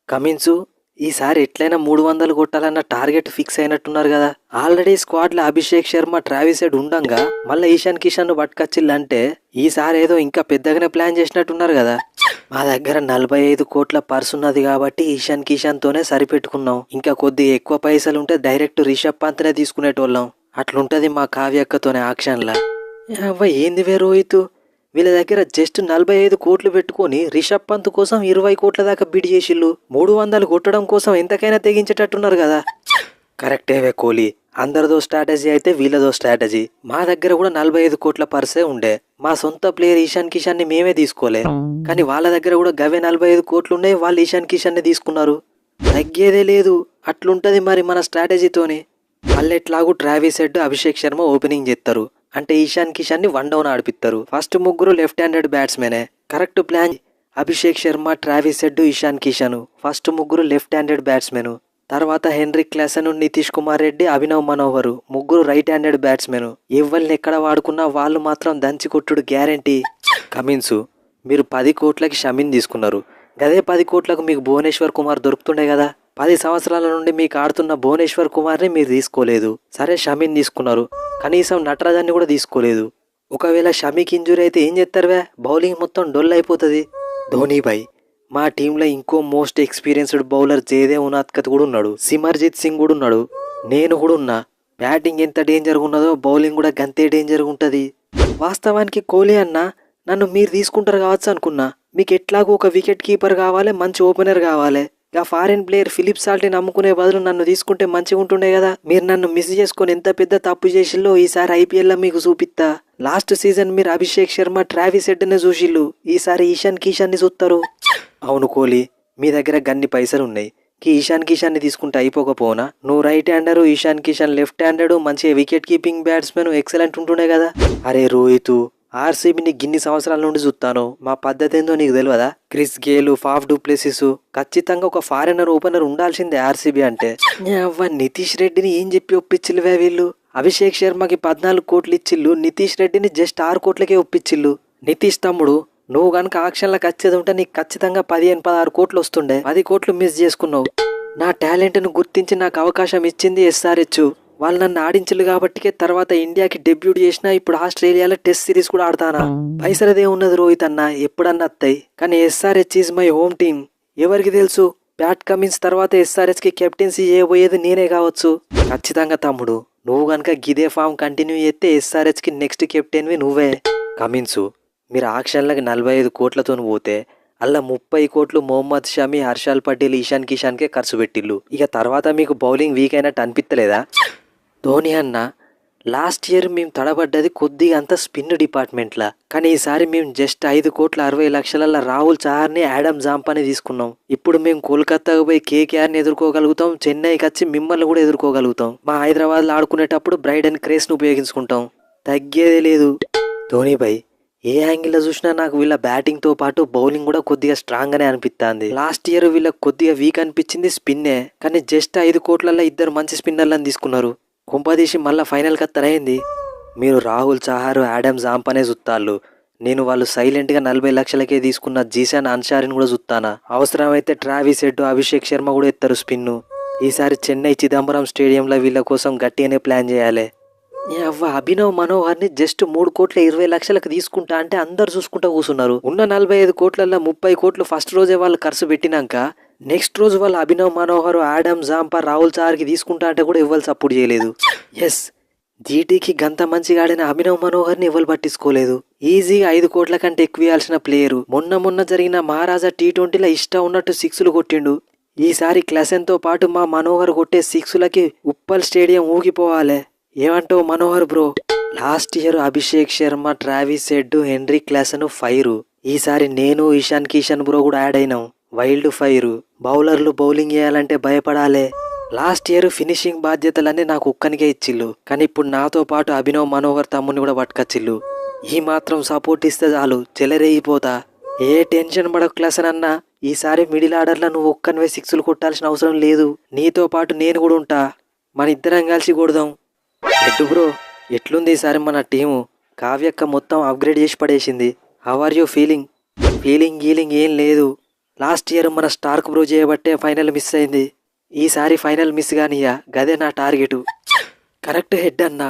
కమిన్సు ఈసారి ఎట్లయినా 300 కొట్టాలన్న target fix అయినట్టున్నారు కదా. ఆల్రెడీ స్క్వాడ్లో అభిషేక్ శర్మ, ట్రావిస్ హెడ్ ఉండంగా మళ్ళీ ఈశాన్ కిషన్ ను పట్టుకొచ్చిల్లంటే ఈసారి ఏదో ఇంకా పెద్దగానే ప్లాన్ చేసినట్టున్నారు కదా. మా దగ్గర 45 కోట్ల పర్స్ ఉన్నది కాబట్టి ఈశాన్ కిషన్ తోనే సరిపెట్టుకున్నాం. ఇంకా కొద్దిగా ఎక్కువ పైసలు ఉంటే డైరెక్ట్ రిషబ్ పంత్నే తీసుకునేటోళ్ళం. అట్లుంటది మా కావ్యక్కతోనే ఆక్షన్లా. అవ్వ ఏందివే రోహిత్, వీళ్ళ దగ్గర జస్ట్ 45 కోట్లు పెట్టుకొని రిషబ్ పంత్ కోసం 20 కోట్ల దాకా బిడ్ చేసిళ్ళు. 300 కొట్టడం కోసం ఎంతకైనా తెగించేటట్టున్నారు కదా. కరెక్టేవే కోహ్లీ, అందరిదో స్ట్రాటజీ అయితే వీళ్ళదో స్ట్రాటజీ. మా దగ్గర కూడా 45 కోట్ల పర్సే ఉండే. మా సొంత ప్లేయర్ ఈశాన్ కిషన్ ని మేమే తీసుకోలే, కానీ వాళ్ళ దగ్గర కూడా గవే 45 కోట్లు ఉన్నాయి. వాళ్ళు ఈశాన్ కిషన్ ని తీసుకున్నారు. తగ్గేదే లేదు. అట్లుంటది మరి మన స్ట్రాటజీతోని. మళ్ళెట్లాగూ Travis Head, Abhishek Sharma opening చేస్తారు. అంటే ఈశాన్ కిషన్ ని 1 డౌన్ ఆడిపిస్తారు. ఫస్ట్ ముగ్గురు లెఫ్ట్ హ్యాండెడ్ బ్యాట్స్మెనే. Correct plan. Abhishek Sharma, Travis Head, Ishan Kishan first ముగ్గురు లెఫ్ట్ హ్యాండెడ్ బ్యాట్స్మెన్. తర్వాత హెన్రిక్ క్లాసన్, నితీష్ కుమార్ రెడ్డి, అభినవ్ మనోహర్ ముగ్గురు రైట్ హ్యాండెడ్ బ్యాట్స్మెన్. ఎవరిని ఎక్కడ వాడుకున్నా వాళ్ళు మాత్రం దంచి కొట్టుడు గ్యారంటీ. కమిన్సు, మీరు 10 కోట్లకి షమిన్ తీసుకున్నారు. గదే 10 కోట్లకు మీకు భువనేశ్వర్ కుమార్ దొరుకుతుండే కదా. 10 సంవత్సరాల నుండి మీకు ఆడుతున్న భువనేశ్వర్ కుమార్ని మీరు తీసుకోలేదు. సరే షమిన్ తీసుకున్నారు, కనీసం నటరాజన్ని కూడా తీసుకోలేదు. ఒకవేళ షమికి ఇంజురీ అయితే ఏం చేస్తారువే? బౌలింగ్ మొత్తం డొల్ అయిపోతుంది. ధోనీభాయ్, మా టీంలో ఇంకో most experienced bowler Jaydev Unadkat కూడా ఉన్నాడు. సిమర్జిత్ సింగ్ కూడా ఉన్నాడు. నేను కూడా ఉన్నా. బ్యాటింగ్ ఎంత డేంజర్గా ఉన్నదో బౌలింగ్ కూడా గంతే డేంజర్గా ఉంటుంది. వాస్తవానికి కోహ్లీ అన్న నన్ను మీరు తీసుకుంటారు కావచ్చు అనుకున్నా. మీకు ఎట్లాగో ఒక వికెట్ కీపర్ కావాలి, మంచి ఓపెనర్ కావాలి. ఇక ఫారిన్ ప్లేయర్ ఫిలిప్ సాల్ట్ని నమ్ముకునే బదులు నన్ను తీసుకుంటే మంచిగా ఉంటుండే కదా. మీరు నన్ను మిస్ చేసుకొని ఎంత పెద్ద తప్పు చేసిల్లో ఈసారి ఐపీఎల్లో మీకు చూపిస్తా. లాస్ట్ సీజన్ మీరు అభిషేక్ శర్మ, ట్రావిస్ హెడ్ని చూసిళ్ళు. ఈసారి ఈశాన్ కిషన్ని చూస్తారు. అవును కోహ్లీ, మీ దగ్గర గన్ని పైసలు ఉన్నాయి. ఈశాన్ కిషన్ని తీసుకుంటే అయిపోకపోనా? నువ్వు రైట్ హ్యాండరు, ఈశాన్ కిషన్ లెఫ్ట్ హ్యాండెడు, మంచి వికెట్ కీపింగ్ బ్యాట్స్మెన్, ఎక్సలెంట్ ఉంటుండే కదా. అరే రోహిత్, ఆర్సీబీని గిన్ని సంవత్సరాల నుండి చూస్తాను. మా పద్ధతి ఏందో నీకు తెలియదా? క్రిస్ గేల్, ఫాఫ్ డూప్లెసిస్, ఖచ్చితంగా ఒక ఫారినర్ ఓపెనర్ ఉండాల్సిందే ఆర్సీబీ అంటే. నితీష్ రెడ్డిని ఏం చెప్పి ఒప్పించిల్లువే వీళ్ళు? అభిషేక్ శర్మకి 14 కోట్లు ఇచ్చిళ్ళు, నితీష్ రెడ్డిని జస్ట్ 6 కోట్లకే ఒప్పించిళ్ళు. నితీష్ తమ్ముడు, నువ్వు కనుక ఆక్షన్లకు వచ్చేది ఉంటే నీకు ఖచ్చితంగా 15-16 కోట్లు వస్తుండే. 10 కోట్లు మిస్ చేసుకున్నావు. నా టాలెంట్ను గుర్తించి నాకు అవకాశం ఇచ్చింది ఎస్ఆర్హెచ్. వాళ్ళు నన్ను ఆడించలు కాబట్టికే తర్వాత ఇండియాకి డెబ్యూట్ చేసినా ఇప్పుడు ఆస్ట్రేలియాలో టెస్ట్ సిరీస్ కూడా ఆడతానా. పైసలదే ఉన్నది రోహిత్ అన్న, ఎప్పుడన్నా వస్తాయి. కానీ SRH is my home team. ఎవరికి తెలుసు, ప్యాట్ కమిన్స్ తర్వాత ఎస్ఆర్హెచ్ కి కెప్టెన్సీ చేయబోయేది నేనే కావచ్చు. ఖచ్చితంగా తమ్ముడు, నువ్వు కనుక గిదే ఫామ్ కంటిన్యూ చేస్తే ఎస్ఆర్హెచ్ కి నెక్స్ట్ కెప్టెన్వి నువ్వే. కమిన్సు, మీరు ఆక్షన్లకి 45 కోట్లతో పోతే అలా 30 కోట్లు మొహమ్మద్ షమి, హర్షల్ పటేల్, ఈశాన్ కిషన్కే ఖర్చు పెట్టిళ్ళు. ఇక తర్వాత మీకు బౌలింగ్ వీక్ అయినట్టు అనిపిస్తలేదా? ధోని అన్న, లాస్ట్ ఇయర్ మేము తడబడ్డది కొద్దిగా అంత స్పిన్ డిపార్ట్మెంట్లా. కానీ ఈసారి మేము జస్ట్ 5,60,00,000 రాహుల్ చహార్ని, యాడమ్ జాంపాని తీసుకున్నాం. ఇప్పుడు మేము కోల్కతాకు పోయి కేకేఆర్ని ఎదుర్కోగలుగుతాం, చెన్నైకి వచ్చి మిమ్మల్ని కూడా ఎదుర్కోగలుగుతాం. మా హైదరాబాద్లో ఆడుకునేటప్పుడు బ్రైడన్ క్రేస్ను ఉపయోగించుకుంటాం. తగ్గేదే లేదు. ధోనీభాయ్, ఏ యాంగిల్లో చూసినా నాకు వీళ్ళ బ్యాటింగ్తో పాటు బౌలింగ్ కూడా కొద్దిగా స్ట్రాంగ్గానే అనిపిస్తుంది. లాస్ట్ ఇయర్ వీళ్ళకి కొద్దిగా వీక్ అనిపించింది స్పిన్నే, కానీ జస్ట్ 5 కోట్లలో 2 మంచి స్పిన్నర్లను తీసుకున్నారు. కుంపదీసి మళ్ళీ ఫైనల్ కత్తరైంది. మీరు రాహుల్ చహార్, యాడమ్ జాంపానే చూస్తాళ్ళు. నేను వాళ్ళు సైలెంట్గా 40 లక్షలకే తీసుకున్న జీశాన్ అన్సారీని కూడా చూస్తానా. అవసరమైతే ట్రావిస్ హెడ్, అభిషేక్ శర్మ కూడా ఎత్తారు స్పిన్ను. ఈసారి చెన్నై చిదంబరం స్టేడియంలో వీళ్ళ కోసం గట్టిగానే ప్లాన్ చేయాలి. అభినవ్ మనోహర్ని జస్ట్ 3,20,00,000 తీసుకుంటా అంటే అందరు చూసుకుంటా కూర్చున్నారు. ఉన్న 45 కోట్లలో 30 కోట్లు ఫస్ట్ రోజే వాళ్ళు ఖర్చు పెట్టినాక నెక్స్ట్ రోజు వాళ్ళు అభినవ్ మనోహర్, యాడమ్ జాంపా, రాహుల్ చహార్కి తీసుకుంటా అంటే కూడా ఇవ్వాలి సపోర్ట్ చేయలేదు. ఎస్, జీటీకి గంత మంచిగా ఆడిన అభినవ్ మనోహర్ని ఇవ్వాలి పట్టించుకోలేదు. ఈజీగా 5 కోట్ల కంటే ఎక్కువ ఇవ్వాల్సిన ప్లేయరు. మొన్న జరిగిన మహారాజా T20లో ఇష్టం ఉన్నట్టు 6లు కొట్టిండు. ఈసారి క్లాసెన్తో పాటు మా మనోహర్ కొట్టే 6లకి ఉప్పల్ స్టేడియం ఊగిపోవాలి. ఏమంటావు Manohar bro? Last year Abhishek Sharma, Travis head, Heinrich Klaasen fire. ఈసారి నేను, ఈశాన్ కిషన్ బ్రో కూడా యాడ్ అయినాం. Wild fire. బౌలర్లు బౌలింగ్ చేయాలంటే భయపడాలే. లాస్ట్ ఇయర్ ఫినిషింగ్ బాధ్యతలన్నీ నాకు ఒక్కనికే ఇచ్చిళ్ళు, కానీ ఇప్పుడు నాతో పాటు అభినవ్ మనోహర్ తమ్ముని కూడా పట్టుకొచ్చిళ్ళు. ఈ మాత్రం సపోర్ట్ ఇస్తే చాలు, చెలరేగిపోతా. ఏ టెన్షన్ పడకు క్లాసన్ అన్నా. ఈసారి మిడిల్ ఆర్డర్లో నువ్వు ఒక్కనివే 6లు కొట్టాల్సిన అవసరం లేదు. నీతో పాటు నేను కూడా ఉంటా. మన ఇద్దరం కలిసి కొడదాం. ఎట్టు బ్రో, ఎట్లుంది ఈసారి మన టీము? కావ్యక్క మొత్తం అప్గ్రేడ్ చేసి పడేసింది. How are you feeling? గీలింగ్ ఏం లేదు. లాస్ట్ ఇయర్ మన స్టార్క్ బ్రో చేయబట్టే ఫైనల్ మిస్ అయింది. ఈసారి ఫైనల్ మిస్ కానియా, గదే నా టార్గెట్. కరెక్ట్ హెడ్ అన్న.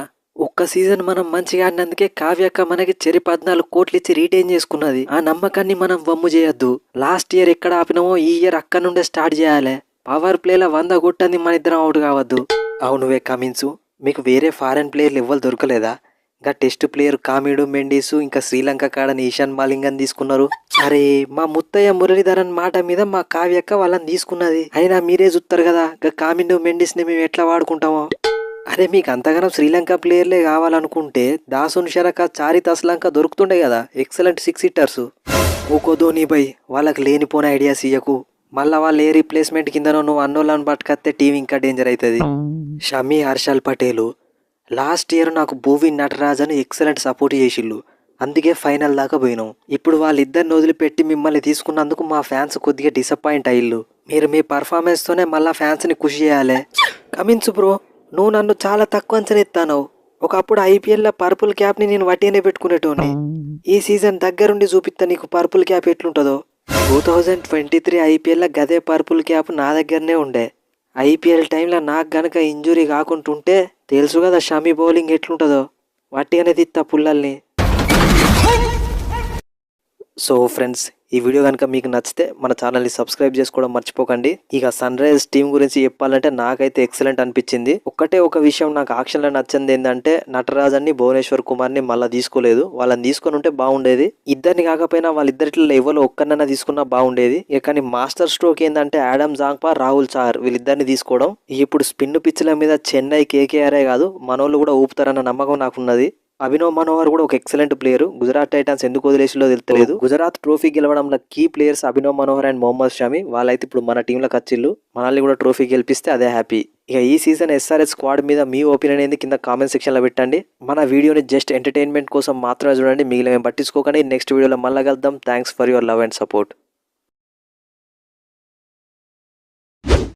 ఒక్క సీజన్ మనం మంచిగా ఆడినందుకే కావ్యక్క మనకి 14 కోట్లు ఇచ్చి రీటైన్ చేసుకున్నది. ఆ నమ్మకాన్ని మనం వమ్ము చేయొద్దు. లాస్ట్ ఇయర్ ఎక్కడ ఆపినామో ఈ ఇయర్ అక్కడ నుండే స్టార్ట్ చేయాలి. పవర్ ప్లేలో 100 కొట్టంది మన ఇద్దరం అవుట్ కావద్దు. అవునువే కమిన్సు, మీకు వేరే ఫారెన్ ప్లేయర్లు ఎవ్వరు దొరకలేదా? ఇంకా టెస్ట్ ప్లేయర్ కామిడు మెండిస్ ఇంకా శ్రీలంక కాడని ఈశాన్ మాలింగన్ తీసుకున్నారు. అరే మా ముత్తయ్య మురళీధరన్ మాట మీద మా కావ్యక్క వాళ్ళని తీసుకున్నది. అయినా మీరే చూస్తారు కదా ఇంకా కామిడు మెండిస్ ని మేము ఎట్లా వాడుకుంటామో. అరే మీకు అంతగానం శ్రీలంక ప్లేయర్లే కావాలనుకుంటే దాసున్ షరక చారి తస్లంక దొరుకుతుండే కదా, ఎక్సలెంట్ 6 హిట్టర్స్. ఊకో ధోని బై, వాళ్ళకి లేనిపోని ఐడియాస్ ఇయ్యకు. మళ్ళా వాళ్ళు ఏ రీప్లేస్మెంట్ కిందనో నువ్వు అన్నోళ్ళని పట్టుకొస్తే టీం ఇంకా డేంజర్ అవుతుంది. షమి, హర్షల్ పటేలు లాస్ట్ ఇయర్ నాకు భూవి నటరాజ్ అని ఎక్సలెంట్ సపోర్ట్ చేసిళ్ళు, అందుకే ఫైనల్ దాకా పోయినాం. ఇప్పుడు వాళ్ళిద్దరిని వదిలిపెట్టి మిమ్మల్ని తీసుకున్నందుకు మా ఫ్యాన్స్ కొద్దిగా డిసప్పాయింట్ అయ్యిళ్ళు. మీరు మీ పర్ఫార్మెన్స్తోనే మళ్ళీ ఫ్యాన్స్ని ఖుషి చేయాలి. కమిన్స్ బ్రో, నువ్వు నన్ను చాలా తక్కువ అంచనా ఎత్తాను. ఒకప్పుడు ఐపీఎల్లో పర్పుల్ క్యాప్ని నేను వట్టిగానే పెట్టుకునేటోని. ఈ సీజన్ దగ్గరుండి చూపిస్తా నీకు పర్పుల్ క్యాప్ ఎట్లుంటుందో. 2023 ఐపీఎల్లో గదే పర్పుల్ క్యాప్ నా దగ్గరనే ఉండే. ఐపీఎల్ టైంలో నాకు గనక ఇంజురీ కాకుంటుంటే తెలుసు కదా షమి బౌలింగ్ ఎట్లుంటుందో, వట్టిగానే తిత్తా పుల్లల్ని. సో ఫ్రెండ్స్, ఈ వీడియో కనుక మీకు నచ్చితే మన ఛానల్ని సబ్స్క్రైబ్ చేసుకోవడం మర్చిపోకండి. ఇక సన్ రైజర్స్ టీం గురించి చెప్పాలంటే నాకైతే ఎక్సలెంట్ అనిపించింది. ఒక్కటే ఒక విషయం నాకు ఆక్షన్లో నచ్చింది ఏంటంటే నటరాజన్ని భువనేశ్వర్ కుమార్ని మళ్ళీ తీసుకోలేదు. వాళ్ళని తీసుకొని ఉంటే బాగుండేది. ఇద్దరిని కాకపోయినా వాళ్ళిద్దరిలో ఎవరు ఒక్కరినైనా తీసుకున్నా బాగుండేది. ఇక కానీ మాస్టర్ స్ట్రోక్ ఏంటంటే ఆడమ్ జాంగ్పా, రాహుల్ చాహర్ వీళ్ళిద్దరిని తీసుకోవడం. ఇప్పుడు స్పిన్ పిచ్ల మీద చెన్నై కేకేఆరే కాదు మనోళ్ళు కూడా ఊపుతారన్న నమ్మకం నాకున్నది. అభినవ్ మనోహర్ కూడా ఒక ఎక్సలెంట్ ప్లేయర్. గుజరాత్ టైటన్స్ ఎందుకు వదిలేసిలో తెలియదు. గుజరాత్ ట్రోఫీ గెలవడంలో key players Abhinav Manohar and Mohammed Shami. వాళ్ళైతే ఇప్పుడు మన టీంలోకి వచ్చిళ్ళు. మనల్ని కూడా ట్రోఫీ గెలిపిస్తే అదే హ్యాపీ. ఇక ఈ సీజన్ ఎస్ఆర్ఎస్ స్క్వాడ్ మీద మీ ఒపీనియన్ ఏంది కింద కామెంట్ సెక్షన్లో పెట్టండి. మన వీడియోని జస్ట్ ఎంటర్టైన్మెంట్ కోసం మాత్రమే చూడండి, మిగిలిన పట్టించుకోకండి. నెక్స్ట్ వీడియోలో మళ్ళీ కలుద్దాం. Thanks for your love and support.